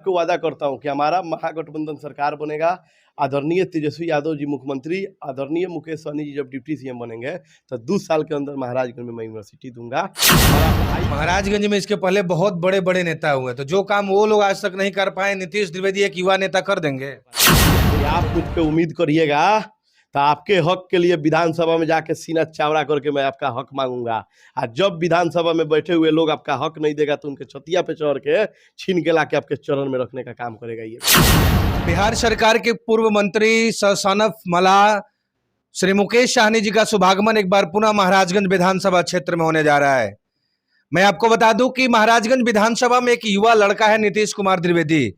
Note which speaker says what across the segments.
Speaker 1: को वादा करता हूं कि हमारा महागठबंधन सरकार बनेगा। आदरणीय तेजस्वी यादव जी मुख्यमंत्री, आदरणीय मुकेश सहनी जी जब डिप्टी सीएम बनेंगे तो 2 साल के अंदर महाराजगंज में मैं यूनिवर्सिटी दूंगा।
Speaker 2: महाराजगंज में इसके पहले बहुत बड़े बड़े नेता हुए, तो जो काम वो लोग आज तक नहीं कर पाए, नीतीश द्विवेदी एक युवा नेता कर देंगे।
Speaker 1: आप मुझ पे उम्मीद करिएगा तो आपके हक के लिए विधानसभा में जाके सीना चौड़ा करके मैं आपका हक मांगूंगा। आज जब विधानसभा में बैठे हुए लोग आपका हक नहीं देगा तो उनके छतिया पे चढ़ के छीन के लाके आपके चरण में रखने का काम करेगा ये।
Speaker 2: बिहार सरकार के पूर्व मंत्री सनफ मल्लाह श्री मुकेश सहनी जी का शुभागमन एक बार पुनः महाराजगंज विधानसभा क्षेत्र में होने जा रहा है। मैं आपको बता दूं कि महाराजगंज विधानसभा में एक युवा लड़का है नीतीश कुमार द्विवेदी,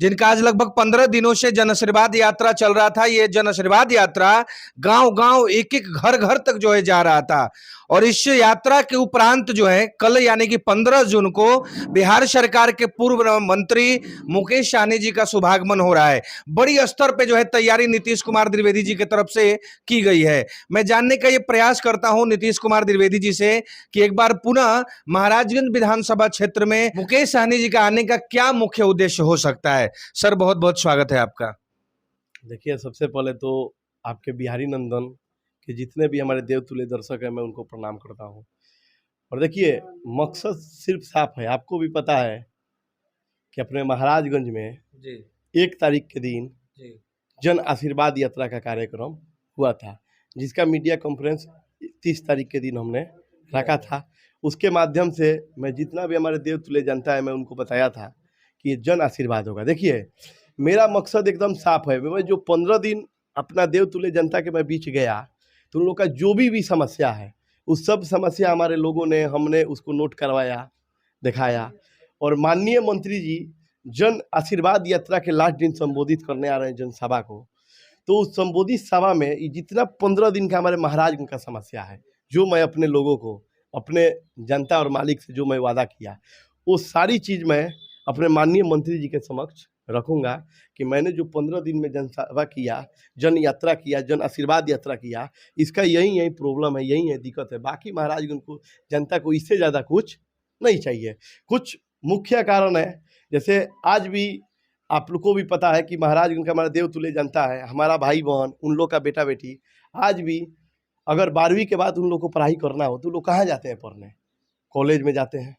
Speaker 2: जिनका आज लगभग 15 दिनों से जन आशीर्वाद यात्रा चल रहा था। ये जन आशीर्वाद यात्रा गांव गांव एक एक घर घर तक जो है जा रहा था, और इस यात्रा के उपरांत जो है कल यानी कि 15 जून को बिहार सरकार के पूर्व मंत्री मुकेश सहनी जी का शुभागमन हो रहा है। बड़ी स्तर पे जो है तैयारी नीतीश कुमार द्विवेदी जी की तरफ से की गई है। मैं जानने का ये प्रयास करता हूं नीतीश कुमार द्विवेदी जी से कि एक बार पुनः महाराजगंज विधानसभा क्षेत्र में मुकेश सहनी जी का आने का क्या मुख्य उद्देश्य हो सकता है। सर, बहुत बहुत स्वागत है आपका।
Speaker 1: देखिए, सबसे पहले तो आपके बिहारी नंदन के जितने भी हमारे देवतुल्य दर्शक हैं मैं उनको प्रणाम करता हूं। और देखिए, मकसद सिर्फ साफ है, आपको भी पता है कि अपने महाराजगंज में जी 1 तारीख के दिन जी जन आशीर्वाद यात्रा का कार्यक्रम हुआ था, जिसका मीडिया कॉन्फ्रेंस 30 तारीख के दिन हमने रखा था। उसके माध्यम से मैं जितना भी हमारे देवतुल्य जनता है मैं उनको बताया था कि ये जन आशीर्वाद होगा। देखिए, मेरा मकसद एकदम साफ है। मैं जो 15 दिन अपना देवतुल्य जनता के मैं बीच गया तो उन लोग का जो भी समस्या है उस सब समस्या हमारे लोगों ने हमने उसको नोट करवाया, दिखाया। और माननीय मंत्री जी जन आशीर्वाद यात्रा के लास्ट दिन संबोधित करने आ रहे हैं जनसभा को, तो उस संबोधित सभा में जितना 15 दिन का हमारे महाराजगंज का समस्या है, जो मैं अपने लोगों को, अपने जनता और मालिक से जो मैं वादा किया, वो सारी चीज़ मैं अपने माननीय मंत्री जी के समक्ष रखूंगा कि मैंने जो 15 दिन में जनसभा किया, जन यात्रा किया, जन आशीर्वाद यात्रा किया, इसका यही प्रॉब्लम है, यही है दिक्कत है। बाकी महाराजगंज को, जनता को इससे ज़्यादा कुछ नहीं चाहिए। कुछ मुख्य कारण है, जैसे आज भी आप लोग को भी पता है कि महाराजगंज का हमारा देवतुल्य जनता है, हमारा भाई बहन, उन लोग का बेटा बेटी, आज भी अगर 12वीं के बाद उन लोग को पढ़ाई करना हो तो लोग कहाँ जाते हैं पढ़ने? कॉलेज में जाते हैं,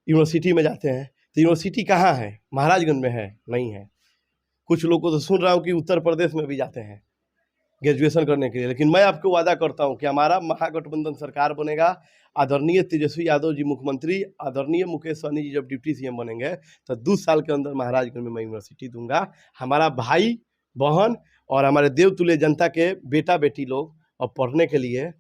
Speaker 1: यूनिवर्सिटी में जाते हैं। तो यूनिवर्सिटी कहाँ है? महाराजगंज में है? नहीं है। कुछ लोग को तो सुन रहा हूँ कि उत्तर प्रदेश में भी जाते हैं ग्रेजुएशन करने के लिए। लेकिन मैं आपको वादा करता हूँ कि हमारा महागठबंधन सरकार बनेगा। आदरणीय तेजस्वी यादव जी मुख्यमंत्री, आदरणीय मुकेश सहनी जी जब डिप्टी सीएम बनेंगे तो 2 साल के अंदर महाराजगंज में मैं यूनिवर्सिटी दूंगा। हमारा भाई बहन और हमारे देवतुल्य जनता के बेटा बेटी लोग अब पढ़ने के लिए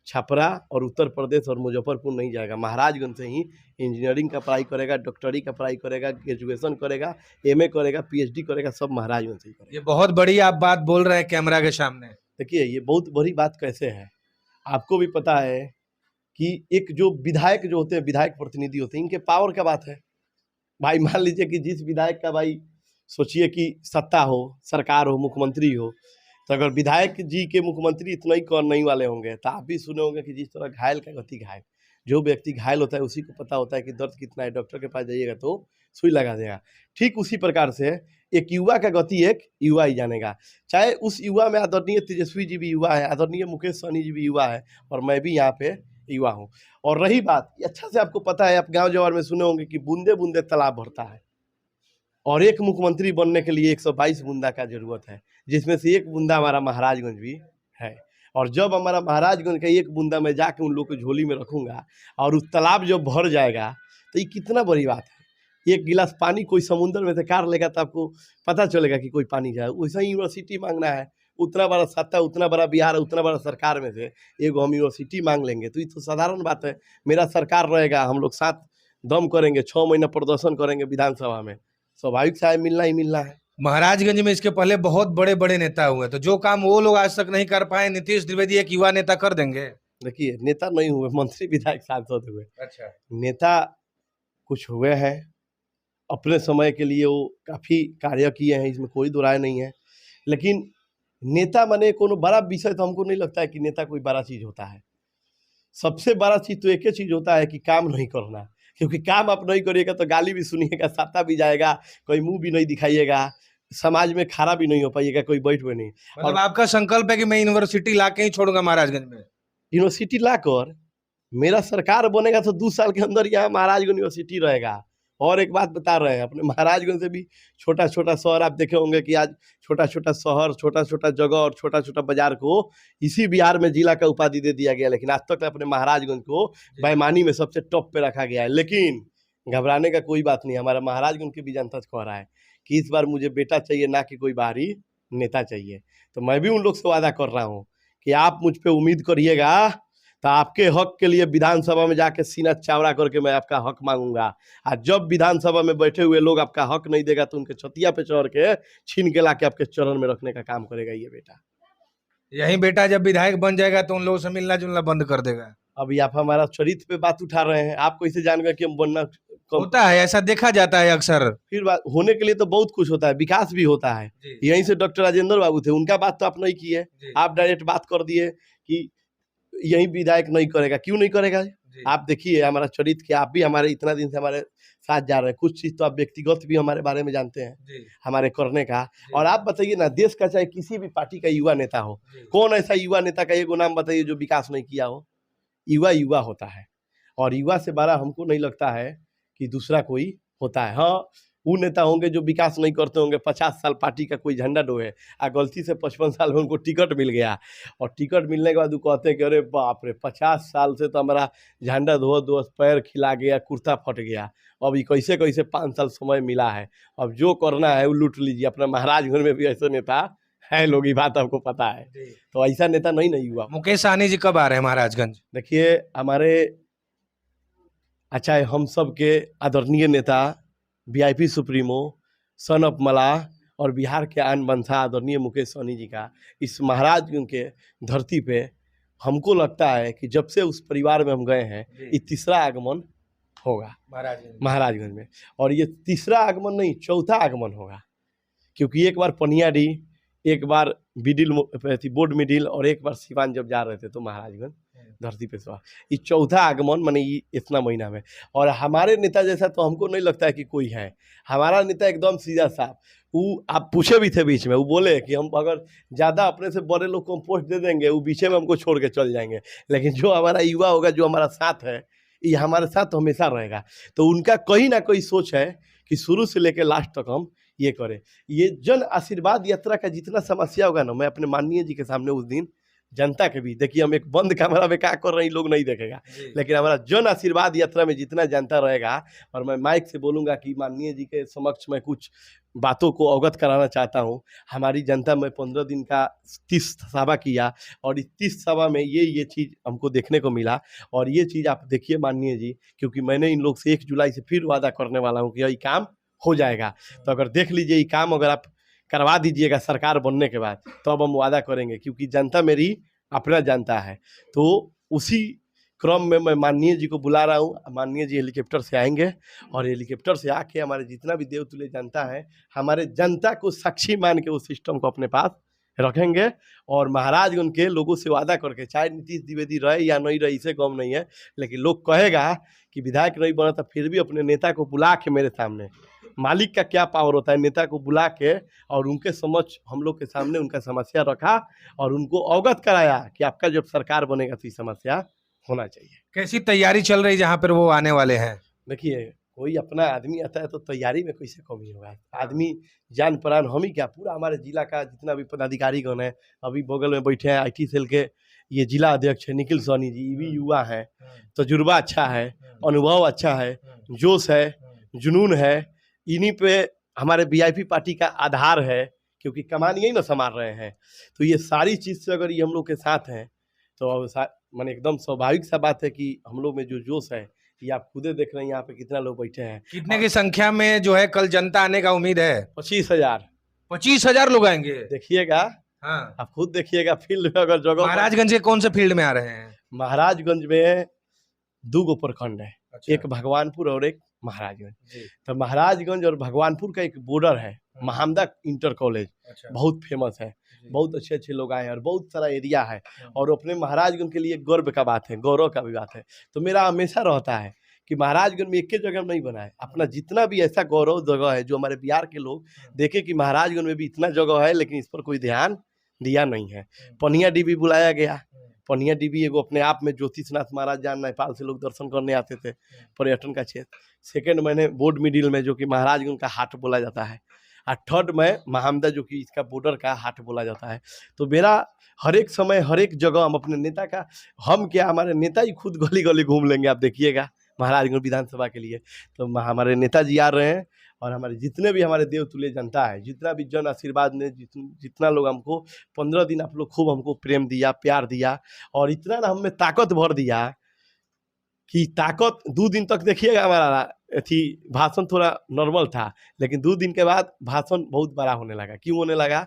Speaker 1: छपरा और उत्तर प्रदेश और मुजफ्फरपुर नहीं जाएगा, महाराजगंज से ही इंजीनियरिंग का पढ़ाई करेगा, डॉक्टरी का पढ़ाई करेगा, ग्रेजुएशन करेगा, एमए करेगा, पीएचडी करेगा, सब महाराजगंज से ही करेगा।
Speaker 2: ये बहुत बड़ी आप बात बोल रहे हैं कैमरा के सामने।
Speaker 1: देखिए, ये बहुत बड़ी बात कैसे है, आपको भी पता है कि एक जो विधायक जो होते हैं, विधायक प्रतिनिधि होते हैं, इनके पावर का बात है भाई। मान लीजिए कि जिस विधायक का, भाई सोचिए कि सत्ता हो, सरकार हो, मुख्यमंत्री हो, तो अगर विधायक जी के मुख्यमंत्री इतना ही करने वाले होंगे तो आप भी सुने होंगे कि जिस तरह घायल का गति घायल, जो व्यक्ति घायल होता है उसी को पता होता है कि दर्द कितना है, डॉक्टर के पास जाइएगा तो सुई लगा देगा। ठीक उसी प्रकार से एक युवा का गति एक युवा ही जानेगा। चाहे उस युवा में आदरणीय तेजस्वी जी भी युवा है, आदरणीय मुकेश सहनी जी भी युवा है, और मैं भी यहाँ पे युवा हूँ। और रही बात, अच्छा से आपको पता है, आप गाँव जवार में सुने होंगे कि बूंदे बूंदे तालाब भरता है, और एक मुख्यमंत्री बनने के लिए 122 बूंदा का जरूरत है, जिसमें से एक बूंदा हमारा महाराजगंज भी है। और जब हमारा महाराजगंज का एक बूंदा मैं जाके उन लोग को झोली में रखूंगा और उस तालाब जब भर जाएगा तो ये कितना बड़ी बात है। एक गिलास पानी कोई समुद्र में से कार लेगा तो आपको पता चलेगा कि कोई पानी जाए। वैसा ही यूनिवर्सिटी मांगना है, उतना बड़ा सत्ता, उतना बड़ा बिहार, उतना बड़ा सरकार में से एक हम यूनिवर्सिटी मांग लेंगे तो ये तो साधारण बात है। मेरा सरकार रहेगा, हम लोग साथ दम करेंगे, 6 महीना प्रदर्शन करेंगे विधानसभा में, स्वाभाविक से मिलना ही मिलना है।
Speaker 2: महाराजगंज में इसके पहले बहुत बड़े बड़े नेता हुए, तो जो काम वो लोग आज तक नहीं कर पाए, नीतीश द्विवेदी एक युवा नेता कर देंगे।
Speaker 1: देखिए, नेता नहीं हुए, मंत्री विधायक सांसद हुए।
Speaker 2: अच्छा,
Speaker 1: नेता कुछ हुए हैं, अपने समय के लिए वो काफ़ी कार्य किए हैं, इसमें कोई दो राय नहीं है। लेकिन नेता माने कोनो बड़ा विषय तो हमको नहीं लगता है कि नेता कोई बड़ा चीज़ होता है। सबसे बड़ा चीज़ तो एक ही चीज़ होता है कि काम नहीं करना। क्योंकि काम आप नहीं करिएगा तो गाली भी सुनिएगा, साता भी जाएगा, कोई मुंह भी नहीं दिखाइएगा, समाज में खड़ा भी नहीं हो पाइएगा, कोई बैठ भी नहीं।
Speaker 2: मतलब आपका संकल्प है कि मैं यूनिवर्सिटी लाके ही छोड़ूंगा महाराजगंज में?
Speaker 1: यूनिवर्सिटी लाकर मेरा सरकार बनेगा तो 2 साल के अंदर यहाँ महाराजगंज यूनिवर्सिटी रहेगा। और एक बात बता रहे हैं, अपने महाराजगंज से भी छोटा छोटा शहर आप देखे होंगे कि आज छोटा छोटा शहर, छोटा छोटा जगह और छोटा छोटा बाजार को इसी बिहार में जिला का उपाधि दे दिया गया, लेकिन आज तक अपने महाराजगंज को बेईमानी में सबसे टॉप पे रखा गया है। लेकिन घबराने का कोई बात नहीं, हमारा महाराजगंज की भी जनता कह रहा है कि इस बार मुझे बेटा चाहिए, ना कि कोई बाहरी नेता चाहिए। तो मैं भी उन लोग से वादा कर रहा हूँ कि आप मुझ पर उम्मीद करिएगा तो आपके हक के लिए विधानसभा में जाके सीना चौड़ा करके मैं आपका हक मांगूंगा। आज जब विधानसभा में बैठे हुए लोग आपका हक नहीं देगा तो उनके छतिया पे चढ़ के छीन के लाके आपके चरण में रखने का काम करेगा ये बेटा।
Speaker 2: यही बेटा जब विधायक बन जाएगा तो उन लोगों से मिलना जुलना बंद कर देगा।
Speaker 1: अभी आप हमारा चरित्र पे बात उठा रहे हैं, आप कैसे जान गए कि हम बनना
Speaker 2: होता है, ऐसा देखा जाता है अक्सर।
Speaker 1: फिर बात होने के लिए तो बहुत कुछ होता है, विकास भी होता है। यहीं से डॉक्टर राजेंद्र बाबू थे, उनका बात तो आप नहीं किए, आप डायरेक्ट बात कर दिए कि यही विधायक नहीं करेगा। क्यों नहीं करेगा? आप देखिए हमारा चरित्र क्या, आप भी हमारे इतना दिन से हमारे साथ जा रहे हैं, कुछ चीज तो आप व्यक्तिगत भी हमारे बारे में जानते हैं हमारे करने का। और आप बताइए ना, देश का चाहे किसी भी पार्टी का युवा नेता हो, कौन ऐसा युवा नेता का एगो नाम बताइए जो विकास नहीं किया हो? युवा युवा होता है, और युवा से बड़ा हमको नहीं लगता है कि दूसरा कोई होता है। हाँ, वो नेता होंगे जो विकास नहीं करते होंगे, 50 साल पार्टी का कोई झंडा डोहे और गलती से 55 साल में उनको टिकट मिल गया, और टिकट मिलने के बाद वो कहते हैं कि अरे बाप रे 50 साल से तो हमारा झंडा धो धो पैर खिला गया, कुर्ता फट गया, अब ये कैसे कैसे 5 साल समय मिला है, अब जो करना है वो लूट लीजिए। अपना महाराजगंज में भी ऐसे नेता है लोग, ये बात आपको पता है। तो ऐसा नेता नहीं हुआ।
Speaker 2: मुकेश सहनी जी कब आ रहे हैं महाराजगंज?
Speaker 1: देखिए हमारे अच्छा है, हम सब के आदरणीय नेता, वीआईपी सुप्रीमो, सन ऑफ मलाह और बिहार के आन बनसा आदरणीय मुकेश सहनी जी का इस महाराजगंज के धरती पे हमको लगता है कि जब से उस परिवार में हम गए हैं, ये तीसरा आगमन होगा महाराजगंज में। और ये तीसरा आगमन नहीं, चौथा आगमन होगा, क्योंकि एक बार पनियाडी, एक बार बोर्ड मिडिल और एक बार सिवान जब जा रहे थे तो महाराजगंज धरती पे सवा, ये चौथा आगमन माने ये इतना महीना में। और हमारे नेता जैसा तो हमको नहीं लगता है कि कोई है। हमारा नेता एकदम सीधा साफ, वो आप पूछे भी थे बीच में, वो बोले कि हम अगर ज़्यादा अपने से बड़े लोग को हम पोस्ट दे देंगे, वो बीचे में हमको छोड़ के चल जाएंगे, लेकिन जो हमारा युवा होगा, जो हमारा साथ है, ये हमारे साथ हमेशा रहेगा। तो उनका कहीं ना कोई सोच है कि शुरू से लेकर लास्ट तक हम ये करें। ये जन आशीर्वाद यात्रा का जितना समस्या होगा ना, मैं अपने माननीय जी के सामने उस दिन जनता के भी, देखिए हम एक बंद कमरा में क्या कर रहे हैं लोग नहीं देखेगा, लेकिन हमारा जन आशीर्वाद यात्रा में जितना जनता रहेगा, और मैं माइक से बोलूँगा कि माननीय जी के समक्ष मैं कुछ बातों को अवगत कराना चाहता हूँ। हमारी जनता में 15 दिन का 30 सभा किया, और इस 30 सभा में ये चीज़ हमको देखने को मिला। और ये चीज़ आप देखिए माननीय जी, क्योंकि मैंने इन लोग से 1 जुलाई से फिर वादा करने वाला हूँ कि ये काम हो जाएगा। तो अगर देख लीजिए, ये काम अगर आप करवा दीजिएगा सरकार बनने के बाद, तो अब हम वादा करेंगे, क्योंकि जनता मेरी अपना जनता है। तो उसी क्रम में मैं माननीय जी को बुला रहा हूँ। माननीय जी हेलीकॉप्टर से आएंगे, और हेलीकॉप्टर से आके हमारे जितना भी देवतुल्य जनता है, हमारे जनता को साक्षी मान के उस सिस्टम को अपने पास रखेंगे। और महाराजगंज के लोगों से वादा करके, चाहे नीतीश द्विवेदी रहे या नहीं रहे, इसे गम नहीं है, लेकिन लोग कहेगा कि विधायक नहीं बना तो फिर भी अपने नेता को बुला के मेरे सामने, मालिक का क्या पावर होता है, नेता को बुला के और उनके समक्ष हम लोग के सामने उनका समस्या रखा और उनको अवगत कराया कि आपका जब सरकार बनेगा तो ये समस्या होना चाहिए।
Speaker 2: कैसी तैयारी चल रही जहाँ पर वो आने वाले हैं?
Speaker 1: देखिए, कोई अपना आदमी आता है तो तैयारी में कैसे कमी होगा। आदमी जान प्राण हम ही क्या, पूरा हमारे जिला का जितना भी पदाधिकारीगण है, अभी बगल में बैठे हैं IT सेल के ये जिला अध्यक्ष है निखिल सहनी जी, ये भी युवा है, तजुर्बा अच्छा है, अनुभव अच्छा है, जोश है, जुनून है। इन्हीं पे हमारे VIP पार्टी का आधार है, क्योंकि कमान यही ना संभाल रहे हैं। तो ये सारी चीज़ से अगर ये हम लोग के साथ हैं तो माने एकदम स्वाभाविक सा बात है कि हम लोग में जो जोश है, ये आप खुदे देख रहे हैं यहाँ पे कितना लोग बैठे हैं।
Speaker 2: कितने की संख्या में जो है कल जनता आने का उम्मीद है?
Speaker 1: 25,000।
Speaker 2: 25,000 लोग आएंगे?
Speaker 1: देखिएगा,
Speaker 2: हाँ,
Speaker 1: आप खुद देखिएगा फील्ड में। अगर जगह
Speaker 2: महाराजगंज के कौन से फील्ड में आ रहे हैं?
Speaker 1: महाराजगंज में 2 प्रखंड है,
Speaker 2: अच्छा।
Speaker 1: एक भगवानपुर और एक महाराजगंज। तो महाराजगंज और भगवानपुर का एक बॉर्डर है, महामदा इंटर कॉलेज,
Speaker 2: अच्छा।
Speaker 1: बहुत फेमस है, बहुत अच्छे अच्छे लोग आए हैं और बहुत सारा एरिया है। और अपने महाराजगंज के लिए गर्व का बात है, गौरव का भी बात है। तो मेरा हमेशा रहता है कि कि महाराजगंज में एक ही जगह नहीं बना है, अपना जितना भी ऐसा गौरव जगह है जो हमारे बिहार के लोग देखे कि महाराजगंज में भी इतना जगह है, लेकिन इस पर कोई ध्यान दिया नहीं है। पनिया डीबी बुलाया गया, पनिया डीबी एगो अपने आप में ज्योतिषनाथ महाराज जहाँ नेपाल से लोग दर्शन करने आते थे, पर्यटन का क्षेत्र। सेकेंड मैंने बोर्ड मिडिल में जो कि महाराजगंज का हाट बोला जाता है, और थर्ड में महामदा जो कि इसका बॉर्डर का हाट बोला जाता है। तो मेरा हर एक समय हर एक जगह हम अपने नेता का, हम क्या हमारे नेता ही खुद गली गली घूम लेंगे, आप देखिएगा महाराजगंज विधानसभा के लिए। तो हमारे नेताजी आ रहे हैं, और हमारे जितने भी हमारे देवतुल्य जनता है, जितना भी जन आशीर्वाद ने, जितना लोग हमको 15 दिन आप लोग खूब हमको प्रेम दिया, प्यार दिया, और इतना ना हमें ताकत भर दिया कि ताकत 2 दिन तक देखिएगा हमारा थी भाषण थोड़ा नॉर्मल था, लेकिन 2 दिन के बाद भाषण बहुत बड़ा होने लगा। क्यों होने लगा?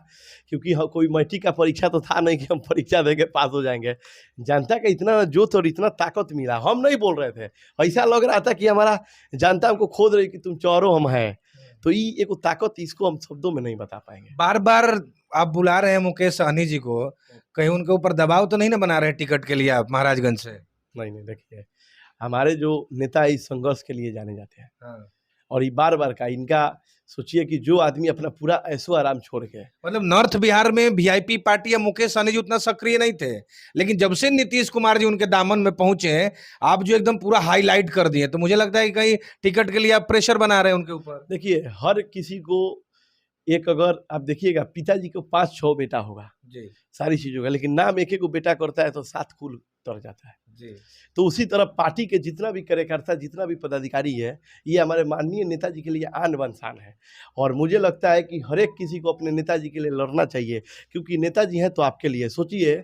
Speaker 1: क्योंकि कोई मैट्रिक का परीक्षा तो था नहीं कि हम परीक्षा देके पास हो जाएंगे। जनता का इतना जोश और इतना ताकत मिला, हम नहीं बोल रहे थे, ऐसा लग रहा था कि हमारा जनता हमको खोद रही कि तुम चौरो हम हैं। तो ये एक ताकत, इसको हम शब्दों में नहीं बता पाएंगे।
Speaker 2: बार बार आप बुला रहे हैं मुकेश सहनी जी को, कहीं उनके ऊपर दबाव तो नहीं ना बना रहे टिकट के लिए आप महाराजगंज से?
Speaker 1: नहीं, देखिए हमारे जो नेता इस संघर्ष के लिए जाने जाते हैं,
Speaker 2: हाँ।
Speaker 1: और ये बार बार का इनका सोचिए कि जो आदमी अपना पूरा ऐशो आराम छोड़ के,
Speaker 2: मतलब नॉर्थ बिहार में वीआईपी पार्टी या मुकेश सहनी जी उतना सक्रिय नहीं थे, लेकिन जब से नीतीश कुमार जी उनके दामन में पहुंचे हैं, आप जो एकदम पूरा हाईलाइट कर दिए, तो मुझे लगता है कि कहीं टिकट के लिए आप प्रेशर बना रहे हैं उनके ऊपर।
Speaker 1: देखिए हर किसी को एक, अगर आप देखिएगा पिताजी को 5-6 बेटा होगा
Speaker 2: जी
Speaker 1: सारी चीजों का, लेकिन नाम एक को बेटा करता है तो 7 कुल तर जाता है।
Speaker 2: जी।
Speaker 1: तो उसी तरह पार्टी के जितना भी कार्यकर्ता, जितना भी पदाधिकारी है, ये हमारे माननीय नेताजी के लिए आन बान शान है। और मुझे लगता है कि हर एक किसी को अपने नेताजी के लिए लड़ना चाहिए, क्योंकि नेताजी हैं तो आपके लिए। सोचिए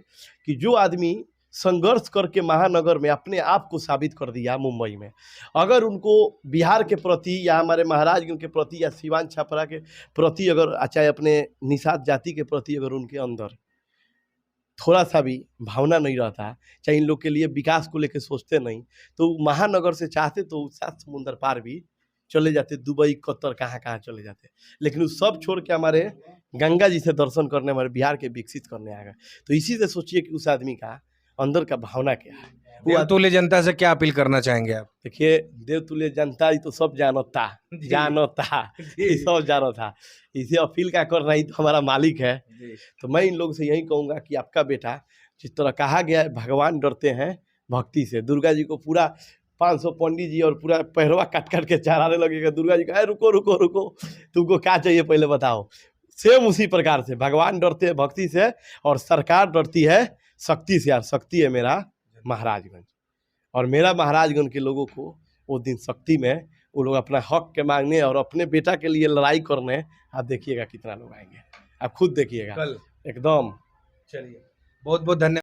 Speaker 1: कि जो आदमी संघर्ष करके महानगर में अपने आप को साबित कर दिया मुंबई में, अगर उनको बिहार के प्रति या हमारे महाराजगंज के प्रति या सिवान छपरा के प्रति, अगर चाहे अपने निषाद जाति के प्रति अगर उनके अंदर थोड़ा सा भी भावना नहीं रहता, चाहे इन लोग के लिए विकास को लेकर सोचते नहीं, तो महानगर से चाहते तो 7 समुंदर पार भी चले जाते, दुबई, कतर, कहाँ कहाँ चले जाते। लेकिन वो सब छोड़ के हमारे गंगा जी से दर्शन करने, हमारे बिहार के विकसित करने आ गए। तो इसी से सोचिए कि उस आदमी का अंदर का भावना क्या है।
Speaker 2: देवतुल्य जनता से क्या अपील करना चाहेंगे आप?
Speaker 1: देखिए देवतुल्य जनता ही तो सब जानता, ये सब जानो था, इसे अपील का करना ही तो हमारा मालिक है। तो मैं इन लोगों से यही कहूँगा कि आपका बेटा, जिस तरह कहा गया है भगवान डरते हैं भक्ति से, दुर्गा जी को पूरा 500 पंडित जी और पूरा पहरवा काट काट के चढ़ाने लगेगा, दुर्गा जी का रुको रुको रुको, तुमको क्या चाहिए पहले बताओ। सेम उसी प्रकार से भगवान डरते हैं भक्ति से, और सरकार डरती है शक्ति से। यार शक्ति है मेरा महाराजगंज, और मेरा महाराजगंज के लोगों को वो दिन शक्ति में वो लोग अपना हक के मांगने और अपने बेटा के लिए लड़ाई करने, आप देखिएगा कितना लोग आएंगे, आप खुद देखिएगा
Speaker 2: कल
Speaker 1: एकदम।
Speaker 2: चलिए, बहुत बहुत धन्यवाद।